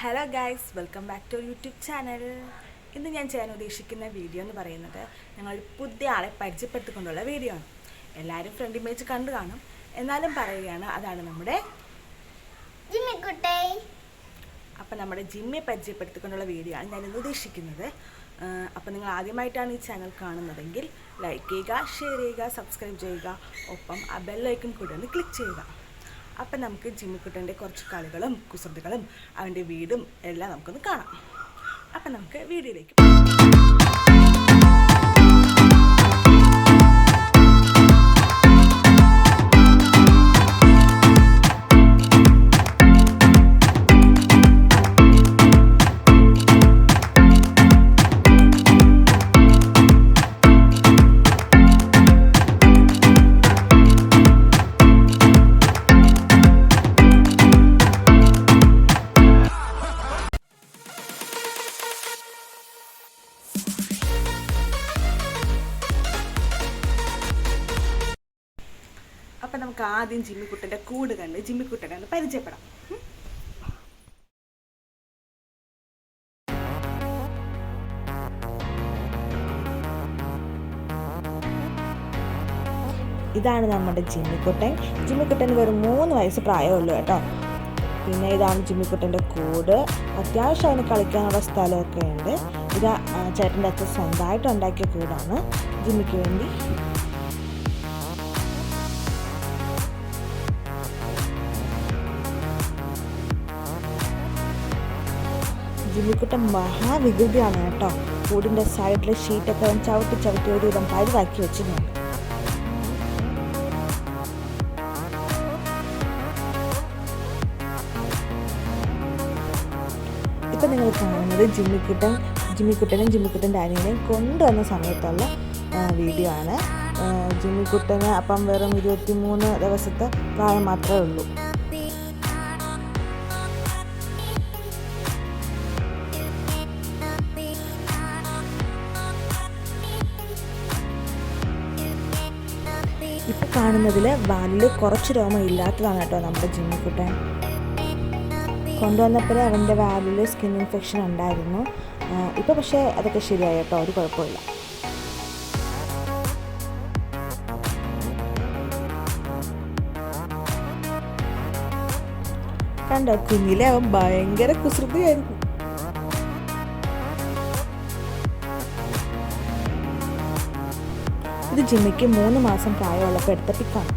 Hello guys, welcome back to YouTube channel. ഇന്ന് ഞാൻ ചെയ്യാൻ ഉദ്ദേശിക്കുന്ന വീഡിയോ എന്ന് പറയുന്നത് ഞങ്ങളൊരു പുതിയ ആളെ പരിചയപ്പെടുത്തിക്കൊണ്ടുള്ള വീഡിയോ ആണ്. എല്ലാവരും ഫ്രണ്ട് ഇമേജ് കണ്ടു കാണും, എന്നാലും പറയുകയാണ്, അതാണ് നമ്മുടെ ജിമ്മിക്കുട്ടി. അപ്പം നമ്മുടെ ജിമ്മിയെ പരിചയപ്പെടുത്തിക്കൊണ്ടുള്ള വീഡിയോ ആണ് ഞാനിന്ന് ഉദ്ദേശിക്കുന്നത്. അപ്പം നിങ്ങൾ ആദ്യമായിട്ടാണ് ഈ ചാനൽ കാണുന്നതെങ്കിൽ ലൈക്ക് ചെയ്യുക, ഷെയർ ചെയ്യുക, സബ്സ്ക്രൈബ് ചെയ്യുക, ഒപ്പം ആ ബെല്ലൈക്കൺ കൂടെ ഒന്ന് ക്ലിക്ക് ചെയ്യുക. അപ്പം നമുക്ക് ജിമ്മിക്കുട്ടൻ്റെ കുറച്ച് കളികളും കുസൃതികളും അവൻ്റെ വീടും എല്ലാം നമുക്കൊന്ന് കാണാം. അപ്പം നമുക്ക് വീഡിയോയിലേക്ക് അപ്പം നമുക്ക് ആദ്യം ജിമ്മിക്കുട്ടൻ്റെ കൂട് കണ്ട് ജിമ്മിക്കുട്ടനെ ഒന്ന് പരിചയപ്പെടാം. ഇതാണ് നമ്മുടെ ജിമ്മിക്കുട്ടൻ. ജിമ്മിക്കുട്ടന് വെറും 3 വയസ്സ് പ്രായമുള്ളൂ കേട്ടോ. പിന്നെ ഇതാണ് ജിമ്മിക്കുട്ടൻ്റെ കൂട്. അത്യാവശ്യം അവന് കളിക്കാനുള്ള സ്ഥലമൊക്കെ ഉണ്ട്. ഇത് ചേട്ടൻ്റെ അച്ഛൻ സ്വന്തമായിട്ട് ഉണ്ടാക്കിയ കൂടാണ് ജിമ്മിക്ക് വേണ്ടി. ജിമ്മിക്കുട്ടൻ മഹാവികൃതിയാണ് കേട്ടോ. കൂടിൻ്റെ സൈഡിലെ ഷീറ്റൊക്കെ ചവിട്ടി ഒരു വിധം പഴുതാക്കി വെച്ചിട്ടുണ്ട്. ഇപ്പം നിങ്ങൾ കാണുന്നത് ജിമ്മിക്കുട്ടനും ജിമ്മിക്കുട്ടൻ്റെ അനിയനെയും കൊണ്ടുവന്ന സമയത്തുള്ള വീഡിയോ ആണ്. ജിമ്മിക്കുട്ടന് അപ്പം വെറും 23 ദിവസത്തെ പ്രായം മാത്രമേ ഉള്ളൂ. ഇപ്പം കാണുന്നതിൽ വാലിൽ കുറച്ച് രോമം ഇല്ലാത്തതാണ് കേട്ടോ നമ്മുടെ ജിമ്മിക്കുട്ടൻ. കൊണ്ടുവന്നപ്പോഴേ അവൻ്റെ വാലിൽ സ്കിൻ ഇൻഫെക്ഷൻ ഉണ്ടായിരുന്നു. ഇപ്പോൾ പക്ഷേ അതൊക്കെ ശരിയായി കേട്ടോ, ഒരു കുഴപ്പമില്ല. കണ്ടോ, കുഞ്ഞിലെ അവൻ ഭയങ്കര കുസൃതിയായിരുന്നു. ഇത് ജിമ്മിക്ക് 3 മാസം പ്രായമുള്ളപ്പോൾ എടുത്ത പിക്കാണ്.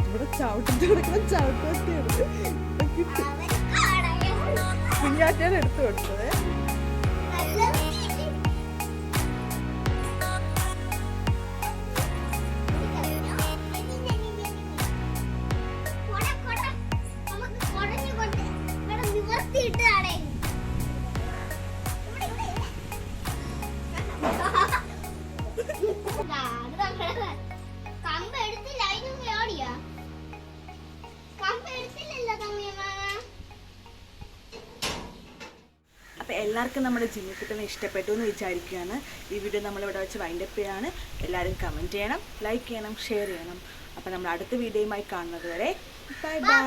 ഇവിടെ ചവിട്ടിട്ട് കൊടുക്കണം, ചവിട്ടി കുഞ്ഞാറ്റാണ് എടുത്തു കൊടുത്തത്. കമ്പ് എടുത്തില്ല, അതിനും ഓടിയാ കമ്പ് എടുത്തില്ലല്ലോ തമ്മിയമ്മ. അപ്പോൾ എല്ലാവർക്കും നമ്മുടെ ജിമ്മിക്കുട്ടനെ ഇഷ്ടപ്പെട്ടു എന്ന് വിചാരിക്കുകയാണ്. ഈ വീഡിയോ നമ്മളിവിടെ വെച്ച് വൈൻഡപ്പ് ചെയ്യാണ്. എല്ലാവരും കമൻറ്റ് ചെയ്യണം, ലൈക്ക് ചെയ്യണം, ഷെയർ ചെയ്യണം. അപ്പോൾ നമ്മൾ അടുത്ത വീഡിയോയുമായി കാണുന്നത് വരെ ബൈ ബൈ.